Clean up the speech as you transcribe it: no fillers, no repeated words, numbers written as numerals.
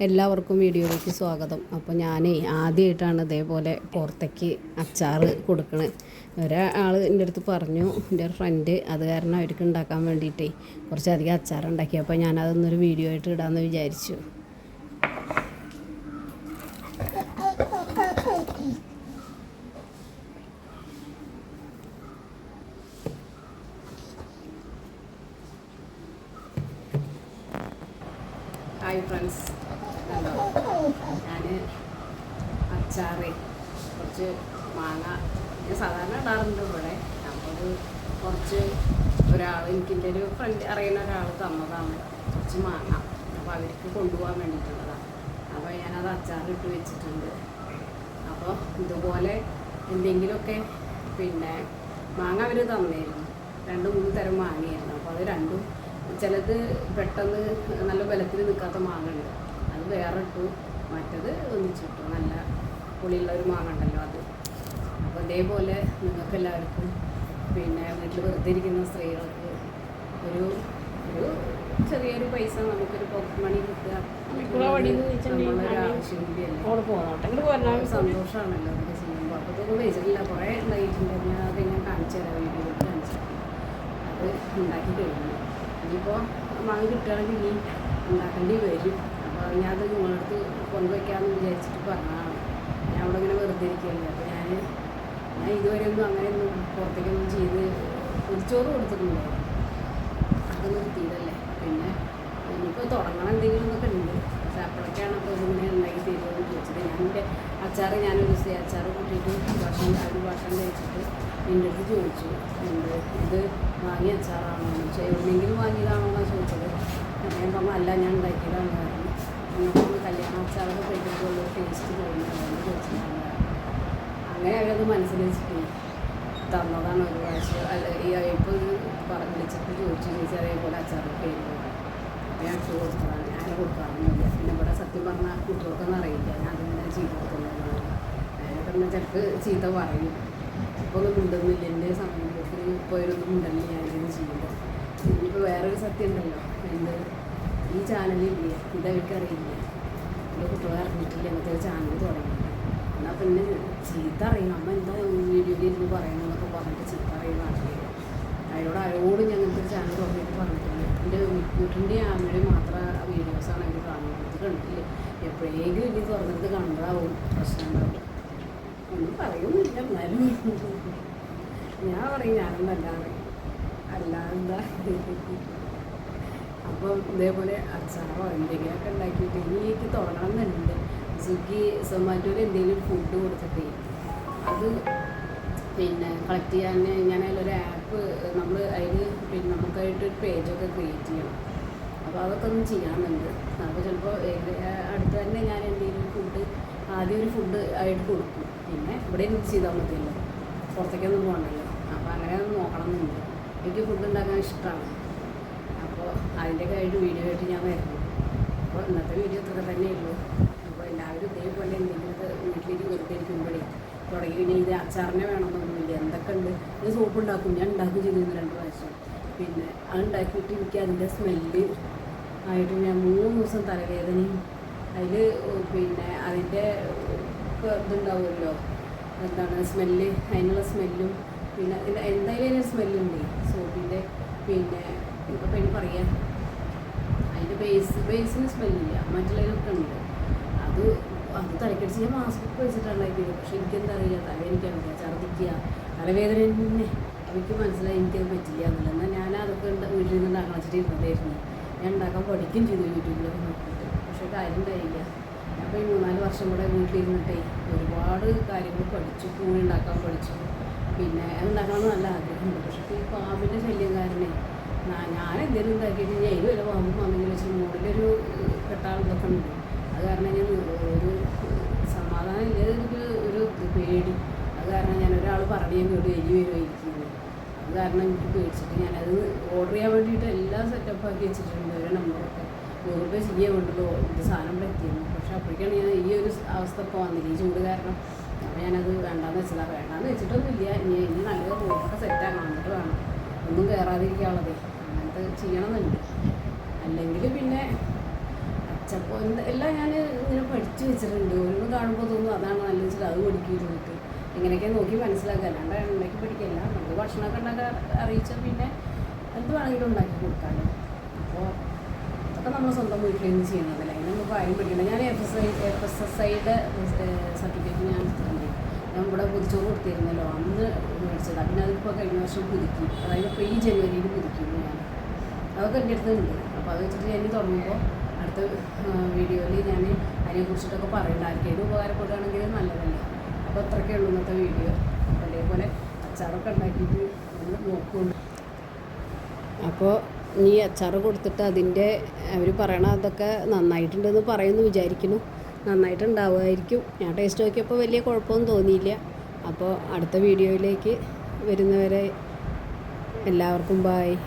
എല്ലാവർക്കും വീഡിയോയിലേക്ക് സ്വാഗതം. അപ്പോൾ ഞാനേ ആദ്യമായിട്ടാണ് ഇതേപോലെ പുറത്തേക്ക് അച്ചാർ കൊടുക്കണത്. ഒരാൾ എൻ്റെ അടുത്ത് പറഞ്ഞു, എൻ്റെ ഒരു ഫ്രണ്ട്, അത് കാരണം അവർക്ക് ഉണ്ടാക്കാൻ വേണ്ടിയിട്ടേ കുറച്ചധികം അച്ചാർ ഉണ്ടാക്കി. അപ്പോൾ ഞാനതൊന്നൊരു വീഡിയോ ആയിട്ട് ഇടാമെന്ന് വിചാരിച്ചു. ഹായ് ഫ്രണ്ട്സ്, കണ്ടോ ഞാൻ അച്ചാർ കുറച്ച് മാങ്ങ ഞാൻ സാധാരണ ഇടാറുണ്ട് ഇവിടെ. അപ്പോൾ കുറച്ച് എനിക്കെൻ്റെ ഒരു ഫ്രണ്ട് അറിയുന്ന ഒരാൾ തന്നതാണ് കുറച്ച് മാങ്ങ. അപ്പോൾ അവർക്ക് കൊണ്ടുപോകാൻ വേണ്ടിയിട്ടുള്ളതാണ്. അപ്പോൾ ഞാനത് അച്ചാറിട്ട് വെച്ചിട്ടുണ്ട്. അപ്പോൾ ഇതുപോലെ എന്തെങ്കിലുമൊക്കെ മാങ്ങ അവർ തന്നായിരുന്നു. 2-3 തരം മാങ്ങയായിരുന്നു. അപ്പോൾ അത് രണ്ടും ചിലത് പെട്ടെന്ന് നല്ല ബലത്തിൽ നിൽക്കാത്ത മാങ്ങ ഉണ്ട്, അത് വേറെ ഇട്ടു. മറ്റത് ഒന്നിച്ചിട്ടു, നല്ല പുളിയുള്ള ഒരു മാങ്ങ ഉണ്ടല്ലോ അത്. അപ്പോൾ ഇതേപോലെ നിങ്ങൾക്കെല്ലാവർക്കും വീട്ടിൽ വെറുതെ ഇരിക്കുന്ന സ്ത്രീകൾക്ക് ഒരു ചെറിയൊരു പൈസ നമുക്കൊരു പോക്കറ്റ് മണി കിട്ടുക നമ്മളൊരു ആവശ്യം കൂടിയല്ലേ, സന്തോഷമാണല്ലോ അതൊക്കെ ചെയ്യുമ്പോൾ. അപ്പോൾ ഇതൊന്നും വെച്ചിട്ടില്ല, കുറേ ഉണ്ടായിട്ടുണ്ട്. അത് ഞാൻ കാണിച്ചു തരാം, വീഡിയോയിൽ കാണിച്ചു. അത് ഉണ്ടാക്കി കഴിഞ്ഞു. ഇനിയിപ്പോൾ മാങ്ങ കിട്ടുകയാണെങ്കിൽ ഇനി ഉണ്ടാക്കേണ്ടി വരും. അപ്പോൾ ഞാനത് നിങ്ങളടുത്ത് കൊണ്ടുവയ്ക്കാമെന്ന് വിചാരിച്ചിട്ട് പറഞ്ഞതാണ്. ഞാൻ അവിടെ ഇങ്ങനെ വെറുതെ ഇരിക്കുകയല്ലേ. അപ്പോൾ ഞാൻ ഇതുവരെയൊന്നും അങ്ങനെയൊന്നും പുറത്തേക്കൊന്നും ചെയ്ത് പൊതിച്ചോറ് കൊടുത്തിട്ടുണ്ടായിരുന്നു. അതൊന്നും കിട്ടിയതല്ലേ. പിന്നെ ഇനിയിപ്പോൾ തുടങ്ങണം എന്തെങ്കിലും എന്നൊക്കെ ഉണ്ട്. പക്ഷേ അപ്പോഴൊക്കെയാണ് അപ്പോൾ ഇതിങ്ങനെ ഉണ്ടാക്കി തരുമെന്ന് ചോദിച്ചത്. എൻ്റെ അച്ചാർ ഞാനൊരു ദിവസം അച്ചാർ കൂട്ടിയിട്ട് ഭക്ഷണം കഴിച്ചിട്ട് എൻ്റെ അടുത്ത് ചോദിച്ചു, ഇത് വാങ്ങിയ അച്ചാറാണോ, എവിടെയെങ്കിലും വാങ്ങിയതാണോ എന്നാണ് ചോദിച്ചത്. ഞാൻ പറഞ്ഞു അല്ല, ഞാൻ ഉണ്ടാക്കിയതാണ്. നമുക്ക് കല്യാണ അച്ചാറൊക്കെ കഴിക്കുമ്പോൾ ടേസ്റ്റ് തോന്നുന്നതെന്ന് ചോദിച്ചിട്ടുണ്ടായിരുന്നു. അങ്ങനെ അവരത് മനസ്സിൽ വെച്ചിട്ട് തന്നതാണ് ഒരു പ്രാവശ്യം. അല്ല, ഇപ്പോൾ വിളിച്ചിട്ട് ചോദിച്ചു അതേപോലെ അച്ചാറൊക്കെ കഴിക്കുമ്പോൾ ഞാൻ കൊടുത്തതാണ്. ഞാൻ കൊടുക്കാറൊന്നുമില്ല. പിന്നെ ഇവിടെ സത്യം പറഞ്ഞാൽ കുട്ടികൾക്കൊന്നും അറിയില്ല ഞാൻ അതിങ്ങനെ ചെയ്ത് കൊടുക്കുന്നതാണ്. അതിനൊക്കെ ചിലപ്പോൾ ചീത്ത പറയും. ഇപ്പോൾ ഒന്നും മിണ്ടുന്നില്ല, എൻ്റെ സമയത്ത് പോയൊന്നും മിണ്ടല്ല ഞാനിങ്ങനെ ചെയ്യുന്നത്. ഇനിയിപ്പോൾ വേറൊരു സത്യം ഉണ്ടല്ലോ, ഈ ചാനലില്ലേ, ഇതവർക്കറിയില്ല, എൻ്റെ കുട്ടികളെ അറിഞ്ഞിട്ടില്ല അങ്ങനത്തെ ഒരു ചാനൽ തുടങ്ങിയിട്ട്. എന്നാൽ പിന്നെ ചീത്ത അറിയണം, അമ്മ എന്താ വീഡിയോയിൽ ഇരുന്ന് പറയണമെന്നൊക്കെ പറഞ്ഞിട്ട് ചീത്ത അറിയുന്നതാണ്. ആരോടും ഞാൻ അങ്ങനത്തെ ഒരു ചാനൽ തുടങ്ങിയിട്ട് പറഞ്ഞിട്ടില്ല. എൻ്റെ വീട്ടിൻ്റെ ആമയുടെ മാത്രം വീഡിയോസാണ് അവർ കാണുന്നത്. ഇത് കണ്ടിട്ടില്ല, എപ്പോഴെങ്കിലും ഇനി തുറന്നിട്ട് കണ്ടതാവും പ്രശ്നം ഉണ്ടാവും. ഒന്നും പറയുന്നില്ല, എന്നാലും ഞാൻ പറയും ഞാനൊന്നല്ലാതെ അല്ലാതെന്താ. അപ്പം ഇതേപോലെ അച്ചാറോ എന്തെങ്കിലുമൊക്കെ ഉണ്ടാക്കിയിട്ട് ഇനി എനിക്ക് തുടങ്ങണം എന്നുണ്ട്. സ്വിഗ്ഗി സൊമാറ്റോയിൽ എന്തെങ്കിലും ഫുഡ് കൊടുത്തിട്ടേ അത് കളക്ട് ചെയ്യാൻ ഞാൻ അതിലൊരു ആപ്പ് നമുക്കായിട്ടൊരു പേജൊക്കെ ക്രിയേറ്റ് ചെയ്യണം. അപ്പോൾ അതൊക്കെ ഒന്ന് ചെയ്യാമെന്നുണ്ട്. അപ്പോൾ ചിലപ്പോൾ അടുത്ത് തന്നെ ഞാൻ എന്തെങ്കിലും ആദ്യം ഒരു ഫുഡ് ആയിട്ട് കൊടുക്കും. പിന്നെ ഇവിടെ യൂസ് ചെയ്താൽ മതിയല്ലോ, പുറത്തേക്കൊന്നും പോകണ്ടല്ലോ. അപ്പോൾ അങ്ങനെ ഒന്ന് നോക്കണം എന്നുണ്ട്. എനിക്ക് ഫുഡ് ഉണ്ടാക്കാൻ ഇഷ്ടമാണ്. അപ്പോൾ അതിൻ്റെയൊക്കെ ആയിട്ട് വീഡിയോ ആയിട്ട് ഞാൻ വരുന്നു. അപ്പോൾ ഇന്നത്തെ വീഡിയോ ഇത്ര തന്നെയുള്ളൂ. അപ്പോൾ എല്ലാവരും ഇതേപോലെ എന്തെങ്കിലുമൊക്കെ വീട്ടിലേക്ക് വെറുതെ ഇരിക്കുമ്പോഴേ തുടങ്ങി. പിന്നെ ഇത് അച്ചാറിനെ വേണമെന്നൊന്നുമില്ല, എന്തൊക്കെ ഉണ്ട്. ഇത് സോപ്പ് ഉണ്ടാക്കും, ഞാൻ ഉണ്ടാക്കും ചെയ്തിരുന്നു 2 പ്രാവശ്യം. പിന്നെ അത് ഉണ്ടാക്കിയിട്ട് എനിക്ക് അതിൻ്റെ സ്മെല്ല് ആയിട്ട് ഞാൻ 3 ദിവസം തലവേദനയും അതിൽ അതിൻ്റെ ഇതുണ്ടാവുമല്ലോ, എന്താണ് സ്മെല്ല്, അതിനുള്ള സ്മെല്ലും പിന്നെ എന്തായാലും അതിനൊരു സ്മെല്ലുണ്ട് സോപ്പിൻ്റെ. ഇപ്പം അതിന് പറയാം, അതിൻ്റെ ബേസിന് സ്മെല്ലില്ല, മറ്റുള്ളതിനൊക്കെ ഉണ്ട്. അത് തലക്കടിച്ച് ഞാൻ മാസ്കൊക്കെ വെച്ചിട്ടാണ് ഉണ്ടാക്കിയത്. പക്ഷെ എനിക്കെന്താ അറിയില്ല, തലവേദനിക്കാറില്ല, ഛർദ്ദിക്കുക, തലവേദന തന്നെ. എനിക്ക് മനസ്സിലായി എനിക്കത് പറ്റില്ല എന്നുള്ളത്. എന്നാൽ ഞാൻ അതൊക്കെ വീട്ടിൽ നിന്ന് ഉണ്ടാക്കാൻ വെച്ചിട്ട് ഇരുന്നതായിരുന്നു. ഞാൻ ഉണ്ടാക്കാൻ പഠിക്കുകയും ചെയ്തു യൂട്യൂബിലൊക്കെ നോക്കിയിട്ട്. പക്ഷേ കാര്യം ഉണ്ടായില്ല. അപ്പോൾ ഈ 3-4 വർഷം കൂടെ വീട്ടിലിരുന്നിട്ടേ ഒരുപാട് കാര്യങ്ങൾ പഠിച്ചു. പൂളി ഉണ്ടാക്കാൻ പഠിച്ചു. പിന്നെ ഉണ്ടാക്കണമെന്ന് നല്ല ആഗ്രഹമുണ്ട്. പക്ഷേ ഈ പാമ്പിൻ്റെ ശല്യം കാരണേ ഞാൻ എന്തെങ്കിലും ഉണ്ടാക്കിയിട്ട് ഞാൻ ഇത് വരെ പാമ്പും പാമ്പെങ്കിലും വെച്ചാൽ മുകളിലൊരു കെട്ടാളൊക്കെ ഉണ്ട്. അത് കാരണം ഞാൻ ഒരു സമാധാനം ഇല്ലാതെ ഒരു പേടി. അത് കാരണം ഞാൻ ഒരാൾ പറഞ്ഞ് ഞാൻ കേട്ട് എലി വരുമായിരിക്കുന്നത്. അത് കാരണം എനിക്ക് പേടിച്ചിട്ട് ഞാനത് ഓർഡർ ചെയ്യാൻ വേണ്ടിയിട്ട് എല്ലാം സെറ്റപ്പാക്കി വെച്ചിട്ടുണ്ട്. ഒരു നമ്പറൊക്കെ രൂപ ചെയ്യാൻ വേണ്ടല്ലോ ഇത് സാധനം ഇവിടെ എത്തിയിരുന്നു. പക്ഷെ അപ്പോഴേക്കാണ് ഞാൻ ഈ ഒരു അവസ്ഥ ഇപ്പോൾ വന്നില്ല, ഈ ചൂട് കാരണം. അപ്പോൾ ഞാനത് വേണ്ടാന്ന് വെച്ചതാണ്. വേണ്ടാന്ന് വെച്ചിട്ടൊന്നുമില്ല, ഇനി നല്ല റൂമൊക്കെ സെറ്റാക്കണം, എന്നിട്ട് വേണം ഒന്നും കയറാതിരിക്കാനുള്ളത്. അങ്ങനത്തെ ചെയ്യണമെന്നുണ്ട്. അല്ലെങ്കിൽ പിന്നെ പച്ചപ്പോ എല്ലാം ഞാൻ ഇങ്ങനെ പഠിച്ചു വെച്ചിട്ടുണ്ട്. ഓരോന്ന് കാണുമ്പോൾ തോന്നുന്നു അതാണ് നല്ല വെച്ചിട്ട് അത് പഠിക്കിട്ട് ഇങ്ങനെയൊക്കെ നോക്കി മനസ്സിലാക്കുക. അല്ലാണ്ട് ഉണ്ടാക്കി പഠിക്കില്ല. നമുക്ക് ഭക്ഷണമൊക്കെ ഉണ്ടാക്കാൻ അറിയിച്ചാൽ പിന്നെ എന്ത് വേണമെങ്കിലും ഉണ്ടാക്കി കൊടുക്കാമല്ലോ. അപ്പോൾ അതൊക്കെ നമ്മൾ സ്വന്തം വീട്ടിൽ നിന്ന് ചെയ്യുന്നതല്ല. അതിന് നമുക്ക് ആരും പഠിക്കണം. ഞാൻ FSSAIയുടെ സർട്ടിഫിക്കറ്റ് ഞാൻ എടുത്തിട്ടുണ്ട്. ഞാൻ ഇവിടെ പൊതിച്ചോറ് കൊടുത്തിരുന്നല്ലോ, അന്ന് മേടിച്ചതാണ്. പിന്നെ അതിപ്പോൾ കഴിഞ്ഞ വർഷം പുതുക്കി, അതായത് ഇപ്പോൾ ഈ ജനുവരിയിൽ പുതുക്കി ഞാൻ. അതൊക്കെ എൻ്റെ അടുത്തുണ്ട്. അപ്പോൾ അത് വെച്ചിട്ട് ഞാൻ തുടങ്ങുമ്പോൾ അടുത്ത വീഡിയോയിൽ ഞാൻ അതിനെക്കുറിച്ചിട്ടൊക്കെ പറയേണ്ട. ആർക്കെങ്കിലും ഉപകാരപ്പെടുകയാണെങ്കിൽ നല്ലതല്ലേ. അപ്പോൾ അത്രയൊക്കെ ഉള്ളൂ ഇന്നത്തെ വീഡിയോ. അതേപോലെ അച്ചാറൊക്കെ ഉണ്ടാക്കിയിട്ട് നമ്മൾ നോക്കുന്നുണ്ട്. അപ്പോൾ ഈ അച്ചാർ കൊടുത്തിട്ട് അതിൻ്റെ അവർ പറയണ അതൊക്കെ നന്നായിട്ടുണ്ടെന്ന് പറയുമെന്ന് വിചാരിക്കുന്നു. നന്നായിട്ടുണ്ടാവുമായിരിക്കും. ഞാൻ ടേസ്റ്റ് നോക്കിയപ്പോൾ വലിയ കുഴപ്പമൊന്നും തോന്നിയില്ല. അപ്പോൾ അടുത്ത വീഡിയോയിലേക്ക് വരുന്നവരെ എല്ലാവർക്കും ബായ്.